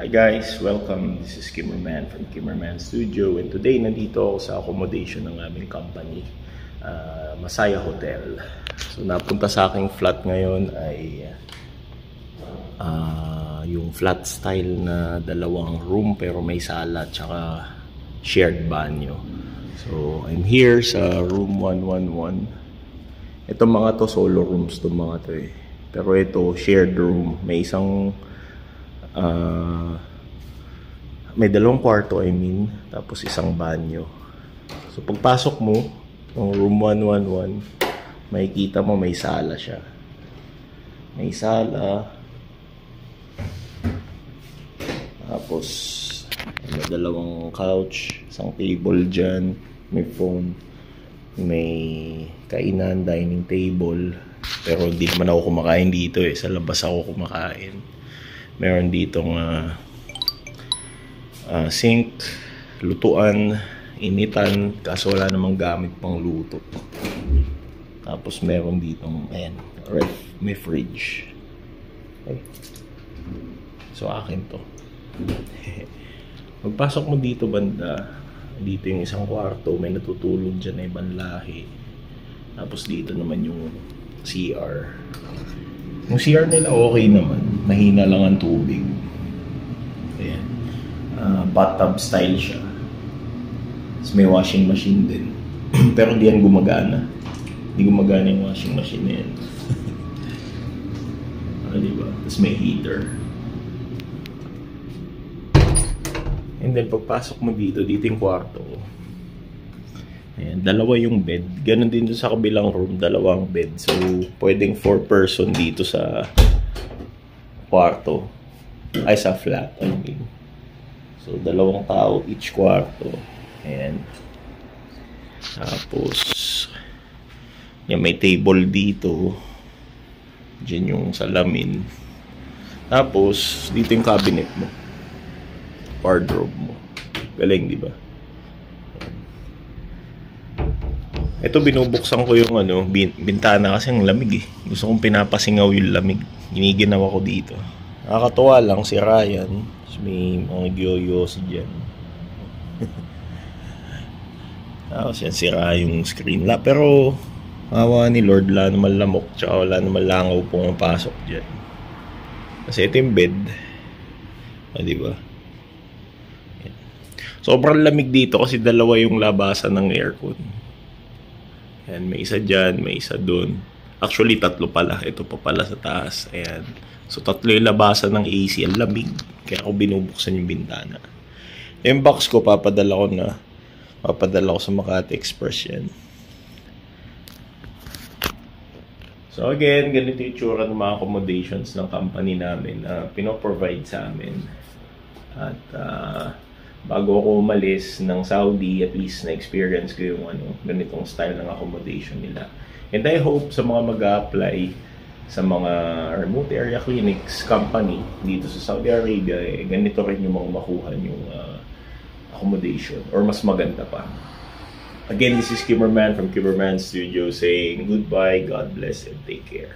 Hi guys, welcome. This is Kimmerman from Kimmerman Studio, and today nandito ako sa accommodation ng aming company, Masaya Hotel. So napunta sa aking flat ngayon ay yung flat style na dalawang room pero may sala at saka shared banyo. So I'm here sa room 111. Ito mga to solo rooms to mga to eh. Pero ito shared room, may isang may dalawang kwarto tapos isang banyo. So pagpasok mo ng room 111, makikita mo may sala siya. May sala. Tapos may dalawang couch, isang table dyan, may phone, may kainan, dining table. Pero hindi naman ako kumakain dito eh, sa labas ako kumakain. Meron ditong sink, lutuan, initan, kaso wala namang gamit pang luto. Tapos meron ditong, ayan, ref, may fridge. Okay. So akin to. Magpasok mo dito banda, dito yung isang kwarto, may natutulog dyan na ibang lahi. Tapos dito naman yung CR. Yung CR nila okay naman, mahina lang ang tubig. Ayan. Bathtub style siya. Tapos may washing machine din. Pero hindi yan gumagana. Hindi gumagana yung washing machine na yan. Diba? Tapos may heater. And then pagpasok mo dito yung kwarto. Ayan, dalawa yung bed. Ganon din sa kabilang room, dalawang bed. So, pwedeng 4 person dito sa kwarto. Ay, sa flat, I mean. So, dalawang tao each kwarto. Ayan. Tapos, yan, may table dito. Diyan yung salamin. Tapos, dito yung cabinet mo. Wardrobe mo. Galing, di ba? Ito binubuksan ko yung bintana kasi ang lamig eh. Gusto kong pinapasingaw yung lamig. Giniginaw ako dito. Nakakatuwa lang si Ryan. May mga gyoyosi dyan. Tapos yan, sira yung screen la. Pero awa ni Lord, wala naman lamok. Tsaka wala naman langaw pumapasok dyan. Kasi ito yung bed. Diba? Yan. Sobrang lamig dito kasi dalawa yung labasan ng aircon. Ayan, may isa dyan, may isa dun. Actually, 3 pala. Ito pa pala sa taas. Ayan. So, 3 yung labasan ng AC. Ang lamig. Kaya ako binubuksan yung bintana. Yung box ko, papadala ko sa Makati Express yan. So, again, ganito yung tsura ng mga accommodations ng company namin na pinoprovide sa amin. At, bago ako umalis ng Saudi, at least na-experience ko yung ganitong style ng accommodation nila. And I hope sa mga mag-a-apply sa mga remote area clinics company dito sa Saudi Arabia, ganito rin yung mga makuha yung accommodation or mas maganda pa. Again, this is Kimmerman from Kimmerman Studio saying goodbye, God bless, and take care.